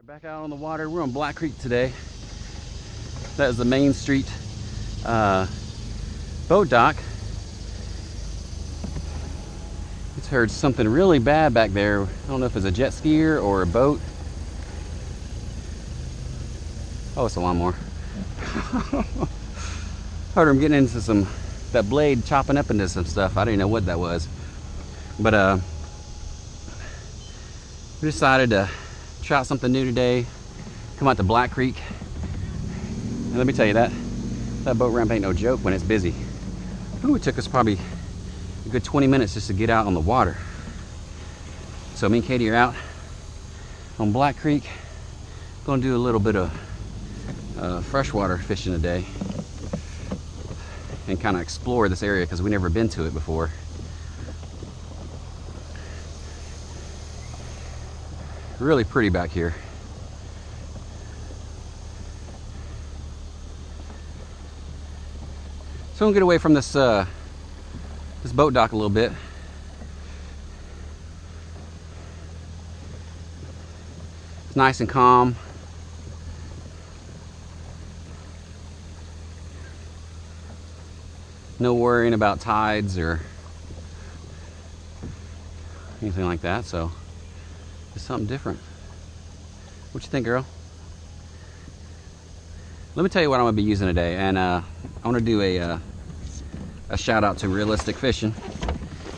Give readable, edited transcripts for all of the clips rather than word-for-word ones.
Back out on the water. We're on Black Creek today. That is the Main Street boat dock. Just heard something really bad back there. I don't know if it's a jet skier or a boat. Oh, it's a lawnmower. Heard him getting into that blade chopping up into some stuff. I didn't know what that was. But we decided to try out something new today. Come out to Black Creek. And let me tell you, that boat ramp ain't no joke when it's busy. Ooh, it took us probably a good 20 minutes just to get out on the water. So me and Katie are out on Black Creek. Gonna do a little bit of freshwater fishing today and kind of explore this area because we've never been to it before. Really pretty back here. So I'm gonna get away from this this boat dock a little bit. It's nice and calm. No worrying about tides or anything like that. So it's something different. What you think, girl? Let me tell you what I'm gonna be using today, and I want to do a shout out to Realistic Fishing.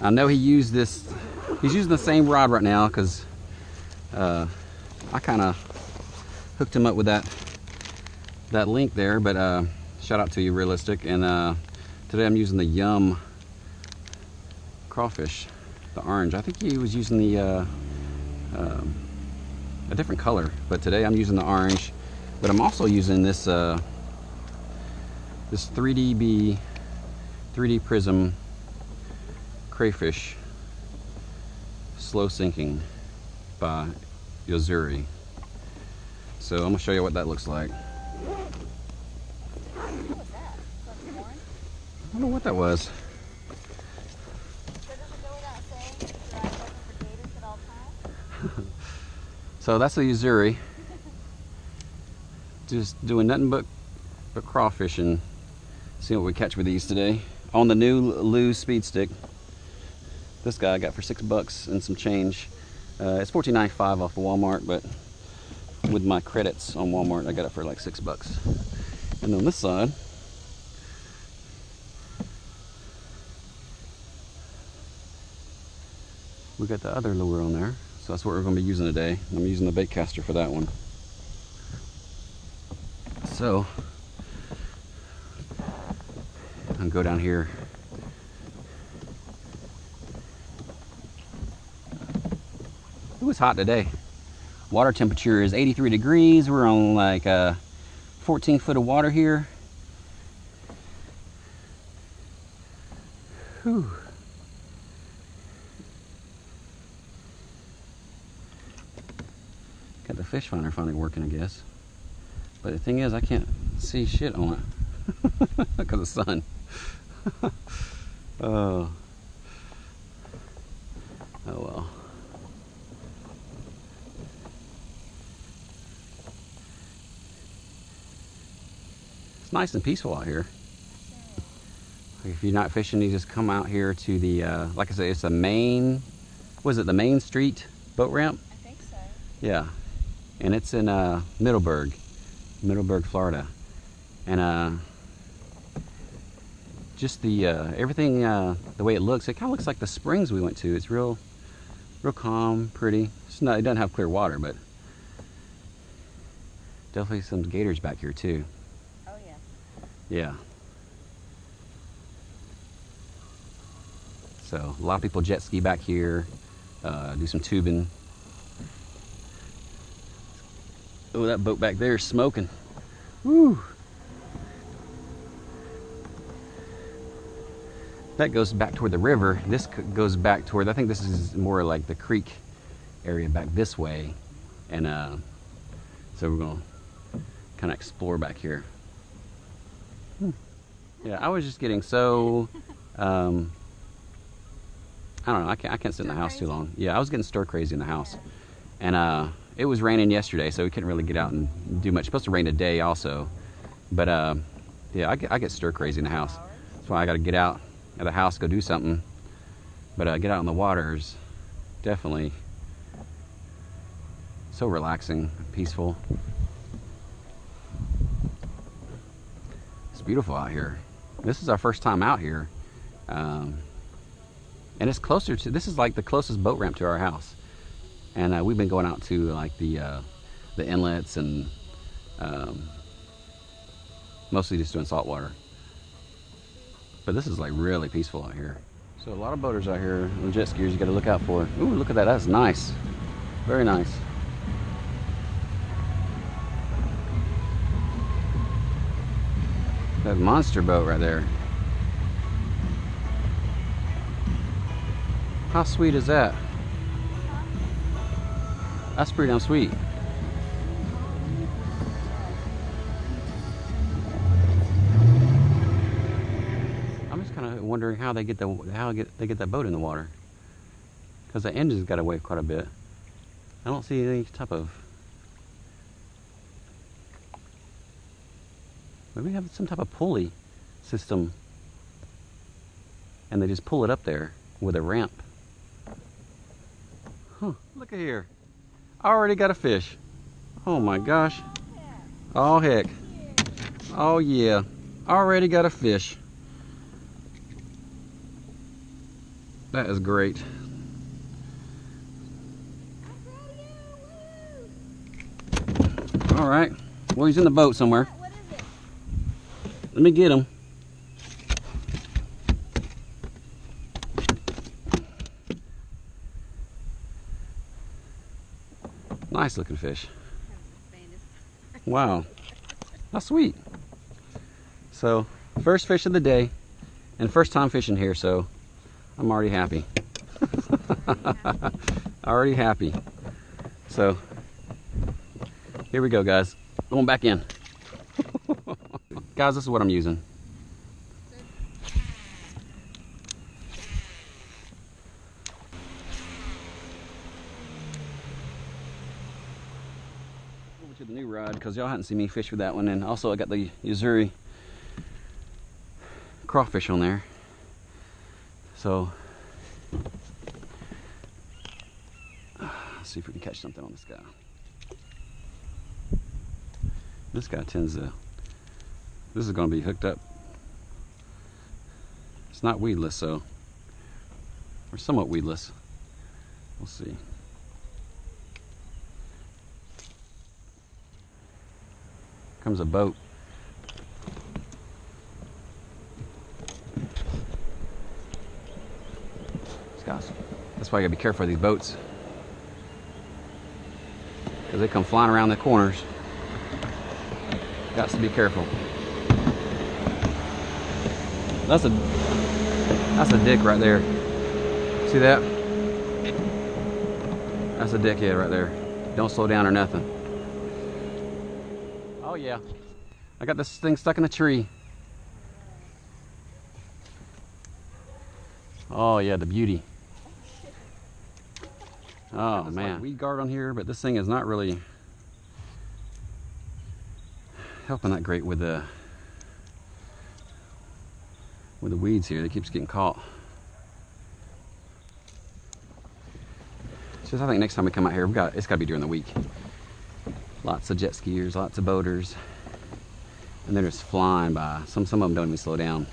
I know he used this. He's using the same rod right now because I kind of hooked him up with that link there. But shout out to you, Realistic. And today I'm using the Yum crawfish, the orange. I think he was using the a different color, but today I'm using the orange. But I'm also using this this 3D Prism crayfish, slow sinking by Yozuri. So I'm gonna show you what that looks like. What was that? Something orange? I don't know what that was. So does it go without saying that your eyes open for gators at all times? So that's a Yozuri. Just doing nothing but crawfishing. See what we catch with these today. On the new Lew's speed stick. This guy I got for $6 and some change. It's $14.95 off of Walmart, but with my credits on Walmart, I got it for like $6. And on this side, we got the other lure on there. So that's what we're going to be using today. I'm using the bait caster for that one. So I'm gonna go down here. It was hot today. Water temperature is 83 degrees. We're on like 14 foot of water here. Whew. Got the fish finder finally working, I guess. But the thing is, I can't see shit on it because of the sun. Oh well. It's nice and peaceful out here. If you're not fishing, you just come out here to the, like I said, it's the main, was it the Main Street boat ramp? I think so. Yeah, and it's in Middleburg, Florida. And just the everything, the way it looks, it kind of looks like the springs we went to. It's real calm, pretty. It's not, it doesn't have clear water, but definitely some gators back here too. Oh yeah. Yeah. So a lot of people jet ski back here, do some tubing. Oh, that boat back there is smoking. Woo! That goes back toward the river. This goes back toward, I think this is more like the creek area back this way. And so we're gonna kind of explore back here. Yeah, I was just getting so, I don't know, I can't sit in the house too long. Yeah, I was getting stir crazy in the house. And it was raining yesterday, so we couldn't really get out and do much. It's supposed to rain today also, but yeah, I get stir crazy in the house. That's why I got to get out of the house, go do something. But get out on the water is definitely so relaxing, peaceful. It's beautiful out here. This is our first time out here, and it's closer to. This is like the closest boat ramp to our house, and we've been going out to like the inlets and mostly just doing saltwater. But this is like really peaceful out here. So a lot of boaters out here on jet skiers you got to look out for. Ooh, look at that. That's nice. Very nice. That monster boat right there. How sweet is that? That's pretty damn sweet. Wondering how they get that boat in the water, because the engine's got to weigh quite a bit. I don't see any type of, maybe we have some type of pulley system and they just pull it up there with a ramp. Huh, look at here. I already got a fish. Oh my gosh. Oh heck. Oh yeah. Already got a fish. That is great. All right. Well, he's in the boat somewhere. What is it? Let me get him. Nice looking fish. Wow. How sweet. So, first fish of the day and first time fishing here, so I'm already happy. Already happy. So, here we go, guys. Going back in. Guys, this is what I'm using. Over to the new rod, because y'all hadn't seen me fish with that one. And also I got the Uzuri crawfish on there. So, let's see if we can catch something on this guy. This guy tends to, this is going to be hooked up. It's not weedless, so, or somewhat weedless. We'll see. Comes a boat. That's why you gotta be careful of these boats, because they come flying around the corners. Got to be careful. That's a dick right there. See that? That's a dickhead right there. Don't slow down or nothing. Oh yeah, I got this thing stuck in the tree. Oh yeah, the beauty. Oh man, like weed guard on here, but this thing is not really helping that great with the weeds here. It keeps getting caught. It's just, I think next time we come out here, it's got to be during the week. Lots of jet skiers, lots of boaters, and they're just flying by. Some of them don't even slow down.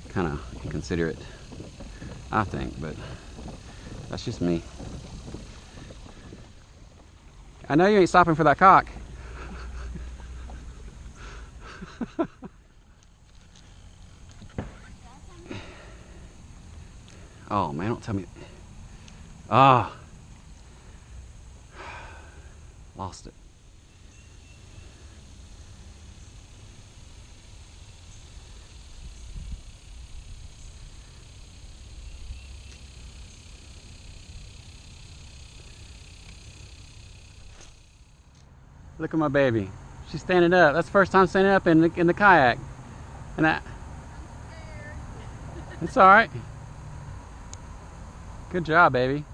Kind of inconsiderate, I think, but that's just me. I know you ain't stopping for that cock. Oh man, don't tell me. Ah, lost it. Look at my baby. She's standing up. That's the first time standing up in the kayak. And that. It's all right. Good job, baby.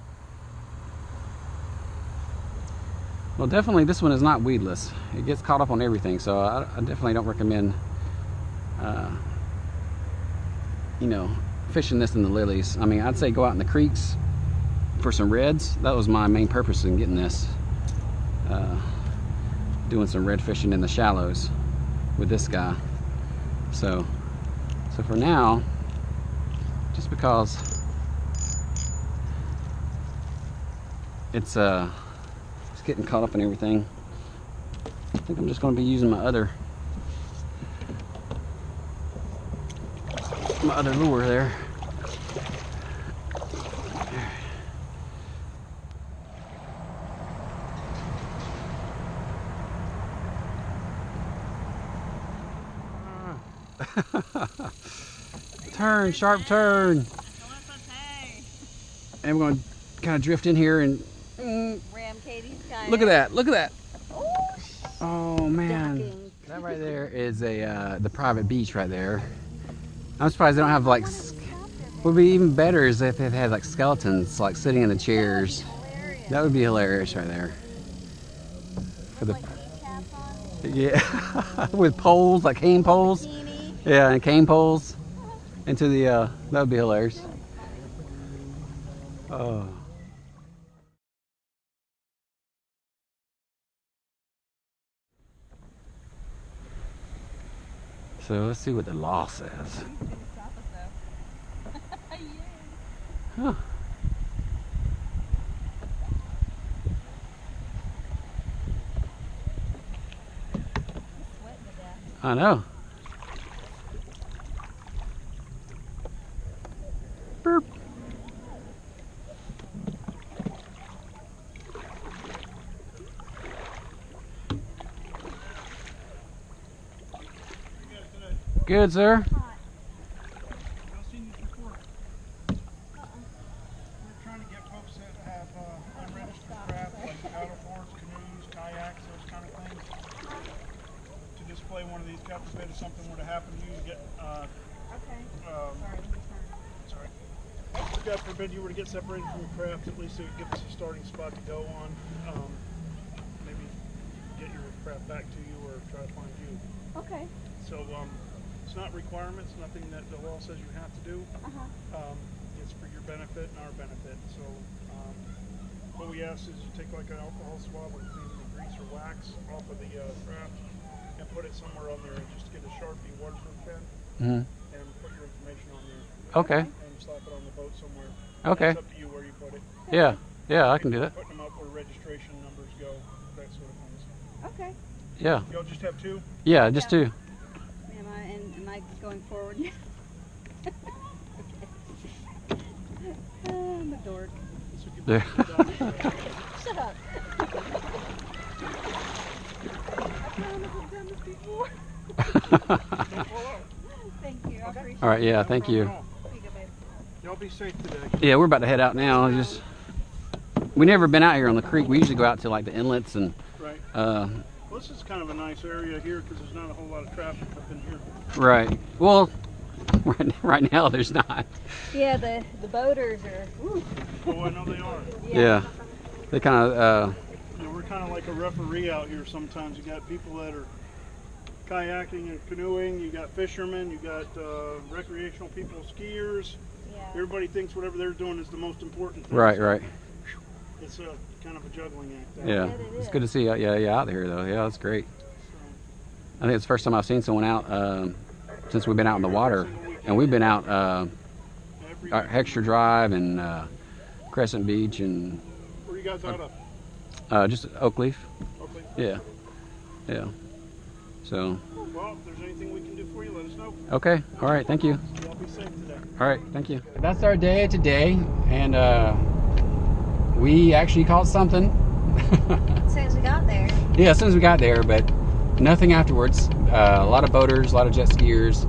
Well, definitely this one is not weedless. It gets caught up on everything, so I definitely don't recommend, you know, fishing this in the lilies. I mean, I'd say go out in the creeks for some reds. That was my main purpose in getting this. Doing some red fishing in the shallows with this guy. So for now, just because it's getting caught up in everything, I think I'm just going to be using my other lure there. Turn, sharp turn. And we're going to kind of drift in here and ram Katie's kayak. look at that, look at that. Oh, Oh man, ducking. that right there is the private beach right there. I'm surprised they don't have like, what would be even better is if it had like skeletons like sitting in the chairs. That would be hilarious right there. For the, like beach hats on. yeah, with poles, like cane poles. Bikini. Yeah, and cane poles into the, that would be hilarious. Oh. So let's see what the law says. Huh. I know. Burp. Good, sir. We're trying to get folks that have unregistered craft, like paddleboards, canoes, kayaks, those kind of things, to display one of these. God forbid if something were to happen to you, you get, sorry. God forbid you were to get separated from your craft, at least it would give us a starting spot to go on. Maybe get your craft back to you or try to find you. Okay. So, it's not requirements, nothing that the law says you have to do. It's for your benefit and our benefit. So what we ask is you take like an alcohol swab or clean the grease or wax off of the craft and put it somewhere on there and just get a Sharpie waterproof pen and put your information on there. Okay. And slap it on the boat somewhere. Okay. It's up to you where you put it. Yeah, yeah, I can do that. Putting them up where registration numbers go, that sort of things. Okay. Yeah. Y'all just have two? Yeah, just two. Am I going forward? I'm a dork. Yeah. Shut up. I've done this before. Thank you. I appreciate it. All right, yeah, thank you. Y'all be safe today. Yeah, we're about to head out now. Just, we never been out here on the creek. We usually go out to like the inlets and Right. Well, this is kind of a nice area here because there's not a whole lot of traffic up in here. right. Well, right now there's not. Yeah, the boaters are. Woo. Oh, I know they are. Yeah. They kind of. You know, we're kind of like a referee out here sometimes. You got people that are kayaking and canoeing. You got fishermen. You got recreational people, skiers. Yeah. Everybody thinks whatever they're doing is the most important thing. Right, So right. It's a kind of a juggling act. Yeah, it it's is. good to see you. Yeah, out there though. Yeah, that's great. So, I think it's the first time I've seen someone out since we've been out in the water, and we've been out every Hexter Drive and Crescent Beach and where are you guys out of? just Oakleaf. Okay. Yeah, yeah. So Well, if there's anything we can do for you, let us know. okay, all right, thank you. Y'all be safe today. All right, thank you. That's our day today, and we actually caught something. As soon as we got there. Yeah, as soon as we got there, but nothing afterwards. A lot of boaters, a lot of jet skiers.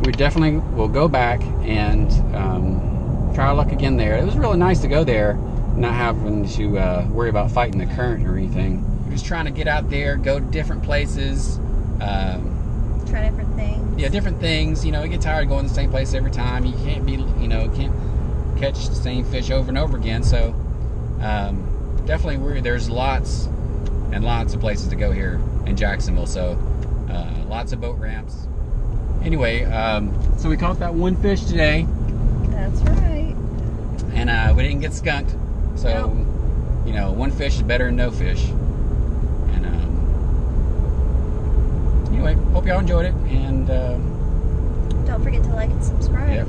We definitely will go back and try our luck again there. It was really nice to go there, not having to worry about fighting the current or anything. Just trying to get out there, go to different places. Try different things. Yeah, different things. You know, you get tired of going to the same place every time. You can't be, can't catch the same fish over and over again. So definitely there's lots and lots of places to go here in Jacksonville. So lots of boat ramps. Anyway, so we caught that one fish today. That's right. And we didn't get skunked. So, Nope. you know, one fish is better than no fish. And anyway, hope y'all enjoyed it. And Don't forget to like and subscribe. yeah,